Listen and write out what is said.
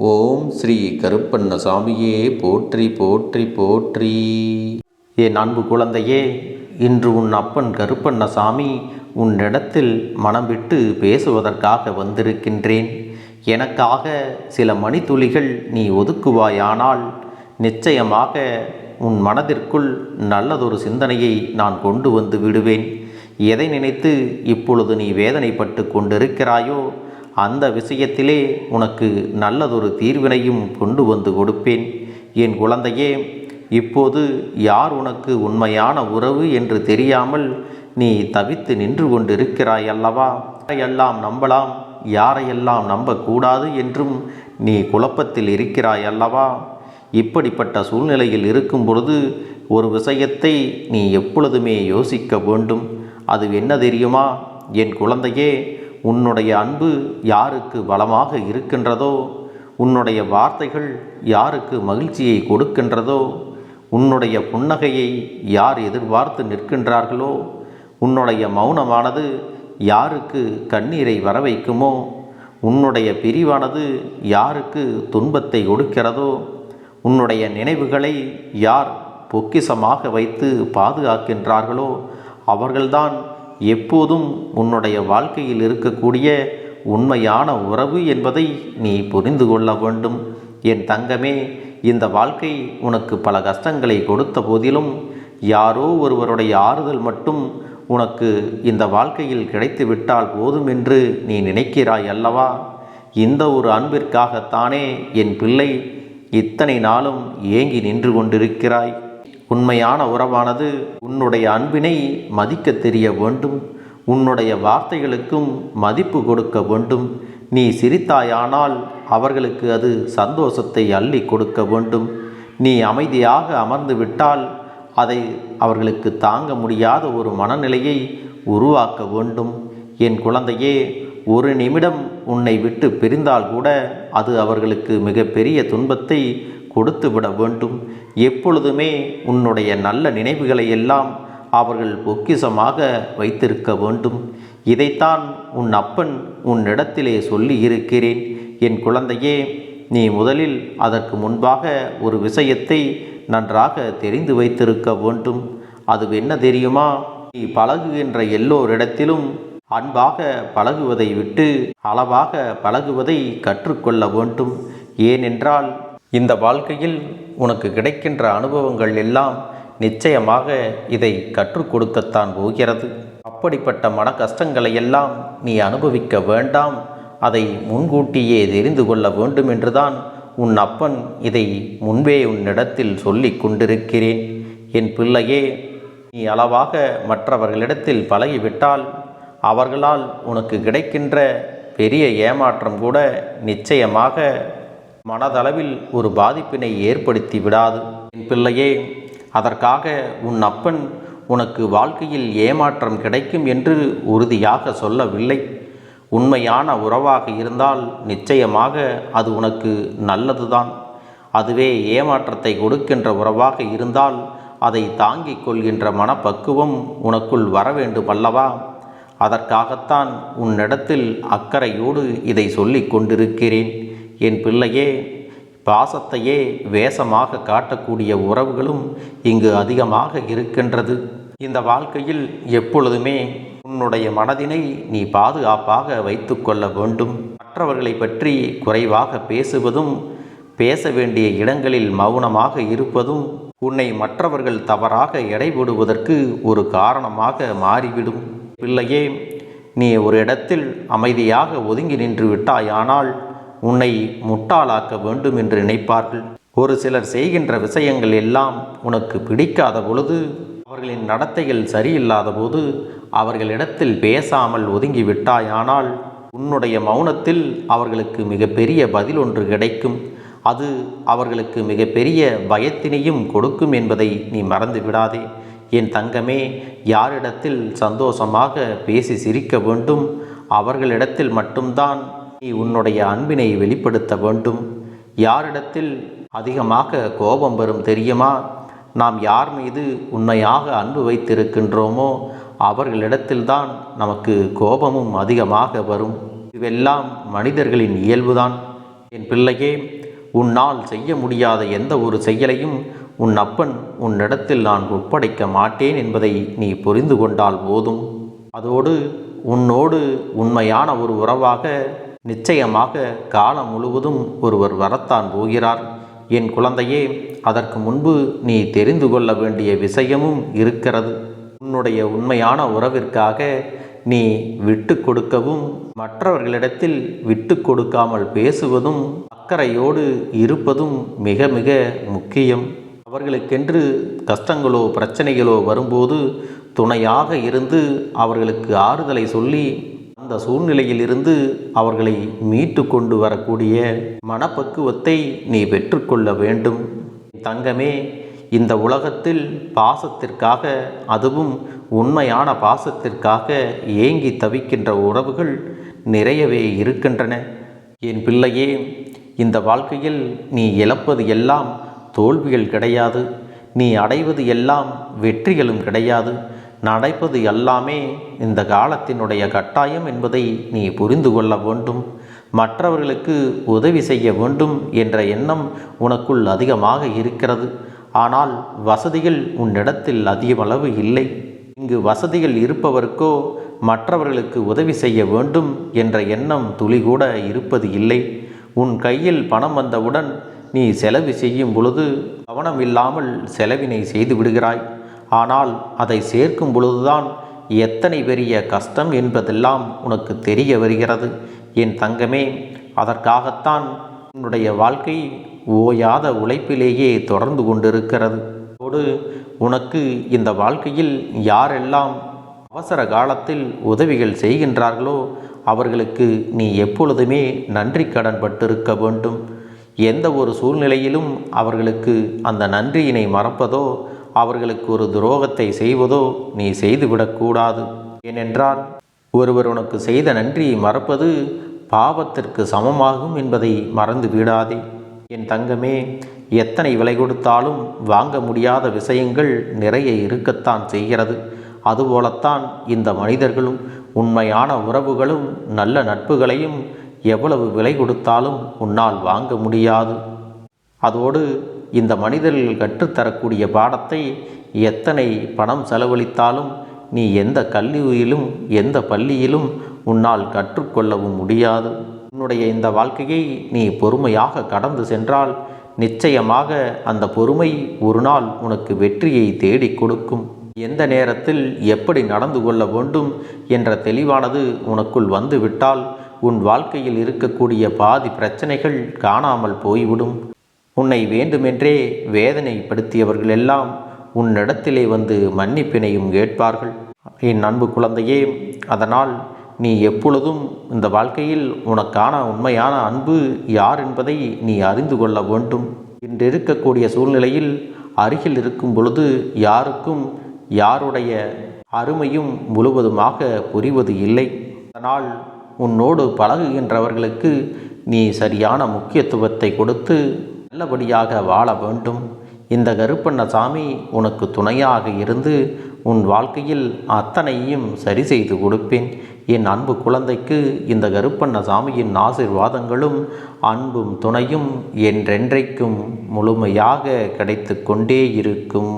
ஓம் ஸ்ரீ கருப்பண்ணசாமியே போற்றி போற்றி போற்றி. என் அன்பு குழந்தையே, இன்று உன் அப்பன் கருப்பண்ணசாமி உன்னிடத்தில் மனம் விட்டு பேசுவதற்காக வந்திருக்கின்றேன். எனக்காக சில மணித்துளிகள் நீ ஒதுக்குவாயானால் நிச்சயமாக உன் மனதிற்குள் நல்லதொரு சிந்தனையை நான் கொண்டு வந்து விடுவேன். எதை நினைத்து இப்பொழுது நீ வேதனைப்பட்டு கொண்டிருக்கிறாயோ அந்த விஷயத்திலே உனக்கு நல்லதொரு தீர்வினையும் கொண்டு வந்து கொடுப்பேன். என் குழந்தையே, இப்போது யார் உனக்கு உண்மையான உறவு என்று தெரியாமல் நீ தவித்து நின்று கொண்டிருக்கிறாய் அல்லவா? யாரையெல்லாம் நம்பலாம், யாரையெல்லாம் நம்பக்கூடாது என்றும் நீ குழப்பத்தில் இருக்கிறாய் அல்லவா? இப்படிப்பட்ட சூழ்நிலையில் இருக்கும் பொழுது ஒரு விஷயத்தை நீ எப்பொழுதுமே யோசிக்க வேண்டும். அது என்ன தெரியுமா என் குழந்தையே? உன்னுடைய அன்பு யாருக்கு பலமாக இருக்கின்றதோ, உன்னுடைய வார்த்தைகள் யாருக்கு மகிழ்ச்சியை கொடுக்கின்றதோ, உன்னுடைய புன்னகையை யார் எதிர்பார்த்து நிற்கின்றார்களோ, உன்னுடைய மௌனமானது யாருக்கு கண்ணீரை வர வைக்குமோ, உன்னுடைய பிரிவானது யாருக்கு துன்பத்தை கொடுக்கிறதோ, உன்னுடைய நினைவுகளை யார் பொக்கிசமாக வைத்து பாதுகாக்கின்றார்களோ அவர்கள்தான் எப்போதும் உன்னுடைய வாழ்க்கையில் இருக்கக்கூடிய உண்மையான உறவு என்பதை நீ புரிந்து கொள்ள வேண்டும். என் தங்கமே, இந்த வாழ்க்கை உனக்கு பல கஷ்டங்களை கொடுத்த போதிலும் யாரோ ஒருவருடைய ஆறுதல் மட்டும் உனக்கு இந்த வாழ்க்கையில் கிடைத்து விட்டால் போதும் என்று நீ நினைக்கிறாய் அல்லவா? இந்த ஒரு அன்பிற்காகத்தானே என் பிள்ளை இத்தனை நாளும் ஏங்கி நின்று கொண்டிருக்கிறாய். உண்மையான உறவானது உன்னுடைய அன்பினை மதிக்க தெரிய வேண்டும். உன்னுடைய வார்த்தைகளுக்கும் மதிப்பு கொடுக்க வேண்டும். நீ சிரித்தாயானால் அவர்களுக்கு அது சந்தோஷத்தை அள்ளி கொடுக்க வேண்டும். நீ அமைதியாக அமர்ந்து விட்டால் அதை அவர்களுக்கு தாங்க முடியாத ஒரு மனநிலையை உருவாக்க வேண்டும். என் குழந்தையே, ஒரு நிமிடம் உன்னை விட்டு பிரிந்தால் கூட அது அவர்களுக்கு மிகப்பெரிய துன்பத்தை கொடுத்து விட வேண்டும். எப்பொழுதுமே உன்னுடைய நல்ல நினைவுகளை எல்லாம் அவர்கள் பொக்கிசமாக வைத்திருக்க வேண்டும். இதைத்தான் உன் அப்பன் உன்னிடத்திலே சொல்லி இருக்கிறேன். என் குழந்தையே, நீ முதலில் அதற்கு முன்பாக ஒரு விஷயத்தை நன்றாக தெரிந்து வைத்திருக்க வேண்டும். அது என்ன தெரியுமா? நீ பழகுகின்ற எல்லோரிடத்திலும் அன்பாக பழகுவதை விட்டு அளவாக பழகுவதை கற்றுக்கொள்ள வேண்டும். ஏனென்றால் இந்த வாழ்க்கையில் உனக்கு கிடைக்கின்ற அனுபவங்கள் எல்லாம் நிச்சயமாக இதை கற்றுக் கொடுக்கத்தான் போகிறது. அப்படிப்பட்ட மன கஷ்டங்களை எல்லாம் நீ அனுபவிக்க வேண்டாம். அதை முன்கூட்டியே தெரிந்து கொள்ள வேண்டும் என்றுதான் உன் அப்பன் இதை முன்பே உன்னிடத்தில் சொல்லி கொண்டிருக்கிறேன். என் பிள்ளையே, நீ அளவாக மற்றவர்களிடத்தில் பழகிவிட்டால் அவர்களால் உனக்கு கிடைக்கின்ற பெரிய ஏமாற்றம் கூட நிச்சயமாக மனதளவில் ஒரு பாதிப்பினை ஏற்படுத்தி விடாது. என் பிள்ளையே, அதற்காக உன் அப்பன் உனக்கு வாழ்க்கையில் ஏமாற்றம் கிடைக்கும் என்று உறுதியாக சொல்லவில்லை. உண்மையான உறவாக இருந்தால் நிச்சயமாக அது உனக்கு நல்லதுதான். அதுவே ஏமாற்றத்தை கொடுக்கின்ற உறவாக இருந்தால் அதை தாங்கிக் கொள்கின்ற மனப்பக்குவம் உனக்குள் வர வேண்டும் அல்லவா? அதற்காகத்தான் உன்னிடத்தில் அக்கறையோடு இதை சொல்லி கொண்டிருக்கிறேன். என் பிள்ளையே, பாசத்தையே வேஷமாக காட்டக்கூடிய உறவுகளும் இங்கு அதிகமாக இருக்கின்றது. இந்த வாழ்க்கையில் எப்பொழுதுமே உன்னுடைய மனதினை நீ பாதுகாப்பாக வைத்து கொள்ள வேண்டும். மற்றவர்களை பற்றி குறைவாக பேசுவதும், பேச வேண்டிய இடங்களில் மௌனமாக இருப்பதும் உன்னை மற்றவர்கள் தவறாக எடைபோடுவதற்கு ஒரு காரணமாக மாறிவிடும். பிள்ளையே, நீ ஒரு இடத்தில் அமைதியாக ஒதுங்கி நின்று விட்டாயானால் உன்னை முட்டாளாக்க வேண்டும் என்று நினைப்பார்கள். ஒரு சிலர் செய்கின்ற விஷயங்கள் எல்லாம் உனக்கு பிடிக்காத பொழுது, அவர்களின் நடத்தைகள் சரியில்லாத போது அவர்களிடத்தில் பேசாமல் ஒதுங்கி விட்டாயானால் உன்னுடைய மௌனத்தில் அவர்களுக்கு மிகப்பெரிய பதில் ஒன்று கிடைக்கும். அது அவர்களுக்கு மிகப்பெரிய பயத்தினையும் கொடுக்கும் என்பதை நீ மறந்து விடாதே. என் தங்கமே, யாரிடத்தில் சந்தோஷமாக பேசி சிரிக்க வேண்டும் அவர்களிடத்தில் மட்டும்தான் நீ உன்னுடைய அன்பினை வெளிப்படுத்த வேண்டும். யாரிடத்தில் அதிகமாக கோபம் வரும் தெரியுமா? நாம் யார் மீது உண்மையாக அன்பு வைத்திருக்கின்றோமோ அவர்களிடத்தில்தான் நமக்கு கோபமும் அதிகமாக வரும். இதுவெல்லாம் மனிதர்களின் இயல்புதான். என் பிள்ளையே, உன்னால் செய்ய முடியாத எந்த ஒரு செயலையும் உன் அப்பன் உன்னிடத்தில் நான் ஒப்படைக்க மாட்டேன் என்பதை நீ புரிந்து கொண்டால் போதும். அதோடு உன்னோடு உண்மையான ஒரு உறவாக நிச்சயமாக காலம் முழுவதும் ஒருவர் வரத்தான் போகிறார். என் குழந்தையே, அதற்கு முன்பு நீ தெரிந்து கொள்ள வேண்டிய விஷயமும் இருக்கிறது. உன்னுடைய உண்மையான உறவிற்காக நீ விட்டு கொடுக்கவும், மற்றவர்களிடத்தில் விட்டு கொடுக்காமல் பேசுவதும், அக்கறையோடு இருப்பதும் மிக மிக முக்கியம். அவர்களுக்கென்று கஷ்டங்களோ பிரச்சனைகளோ வரும்போது துணையாக இருந்து அவர்களுக்கு ஆறுதலை சொல்லி அந்த சூழ்நிலையிலிருந்து அவர்களை மீட்டு கொண்டு வரக்கூடிய மனப்பக்குவத்தை நீ பெற்றுக்கொள்ள வேண்டும். தங்கமே, இந்த உலகத்தில் பாசத்திற்காக, அதுவும் உண்மையான பாசத்திற்காக ஏங்கி தவிக்கின்ற உறவுகள் நிறையவே இருக்கின்றன. என் பிள்ளையே, இந்த வாழ்க்கையில் நீ இழப்பது எல்லாம் தோல்விகள் கிடையாது, நீ அடைவது எல்லாம் வெற்றிகளும் கிடையாது. நடப்பது எல்லாமே இந்த காலத்தினுடைய கட்டாயம் என்பதை நீ புரிந்து கொள்ள வேண்டும். மற்றவர்களுக்கு உதவி செய்ய வேண்டும் என்ற எண்ணம் உனக்குள் அதிகமாக இருக்கிறது. ஆனால் வசதிகள் உன்னிடத்தில் அதிகமளவு இல்லை. இங்கு வசதிகள் இருப்பவருக்கோ மற்றவர்களுக்கு உதவி செய்ய வேண்டும் என்ற எண்ணம் துளிகூட இருப்பது இல்லை. உன் கையில் பணம் வந்தவுடன் நீ செலவு செய்யும் பொழுது கவனம் இல்லாமல் செலவினை செய்து விடுகிறாய். ஆனால் அதை சேர்க்கும் பொழுதுதான் எத்தனை பெரிய கஷ்டம் என்பதெல்லாம் உனக்கு தெரிய வருகிறது. என் தங்கமே, அதற்காகத்தான் உன்னுடைய வாழ்க்கை ஓயாத உழைப்பிலேயே தொடர்ந்து கொண்டிருக்கிறது. அதோடு உனக்கு இந்த வாழ்க்கையில் யாரெல்லாம் அவசர காலத்தில் உதவிகள் செய்கின்றார்களோ அவர்களுக்கு நீ எப்பொழுதுமே நன்றி கடன் பட்டிருக்க வேண்டும். எந்த ஒரு சூழ்நிலையிலும் அவர்களுக்கு அந்த நன்றியினை மறப்பதோ, அவர்களுக்கு ஒரு துரோகத்தை செய்வதோ நீ செய்துவிடக்கூடாது. ஏனென்றால் ஒருவர் உனக்கு செய்த நன்றியை மறப்பது பாவத்திற்கு சமமாகும் என்பதை மறந்து விடாதே. என் தங்கமே, எத்தனை விலை கொடுத்தாலும் வாங்க முடியாத விஷயங்கள் நிறைய இருக்கத்தான் செய்கிறது. அதுபோலத்தான் இந்த மனிதர்களும் உண்மையான உறவுகளும் நல்ல நட்புகளையும் எவ்வளவு விலை கொடுத்தாலும் உன்னால் வாங்க முடியாது. அதோடு இந்த மனிதர்கள் கற்றுத்தரக்கூடிய பாடத்தை எத்தனை பணம் செலவழித்தாலும் நீ எந்த கல்லூரியிலும் எந்த பள்ளியிலும் உன்னால் கற்றுக்கொள்ளவும் முடியாது. உன்னுடைய இந்த வாழ்க்கையை நீ பொறுமையாக கடந்து சென்றால் நிச்சயமாக அந்த பொறுமை ஒரு நாள் உனக்கு வெற்றியை தேடி கொடுக்கும். எந்த நேரத்தில் எப்படி நடந்து கொள்ள வேண்டும் என்ற தெளிவானது உனக்குள் வந்துவிட்டால் உன் வாழ்க்கையில் இருக்கக்கூடிய பாதி பிரச்சனைகள் காணாமல் போய்விடும். உன்னை வேண்டுமென்றே வேதனைப்படுத்தியவர்கள் எல்லாம் உன்னிடத்திலே வந்து மன்னிப்பினையும் கேட்பார்கள். என் அன்பு குழந்தையே, அதனால் நீ எப்பொழுதும் இந்த வாழ்க்கையில் உனக்கான உண்மையான அன்பு யார் என்பதை நீ அறிந்து கொள்ள வேண்டும். இன்று இருக்கக்கூடிய சூழ்நிலையில் அருகில் இருக்கும் பொழுது யாருக்கும் யாருடைய அருமையும் முழுவதுமாக புரிவது இல்லை. அதனால் உன்னோடு பழகுகின்றவர்களுக்கு நீ சரியான முக்கியத்துவத்தை கொடுத்து நல்லபடியாக வாழ வேண்டும். இந்த கருப்பண்ணசாமி உனக்கு துணையாக இருந்து உன் வாழ்க்கையில் அத்தனையும் சரி செய்து கொடுப்பேன். என் அன்பு குழந்தைக்கு இந்த கருப்பண்ணசாமியின் ஆசீர்வாதங்களும் அன்பும் துணையும் என்றென்றைக்கும் முழுமையாக கிடைத்து கொண்டே இருக்கும்.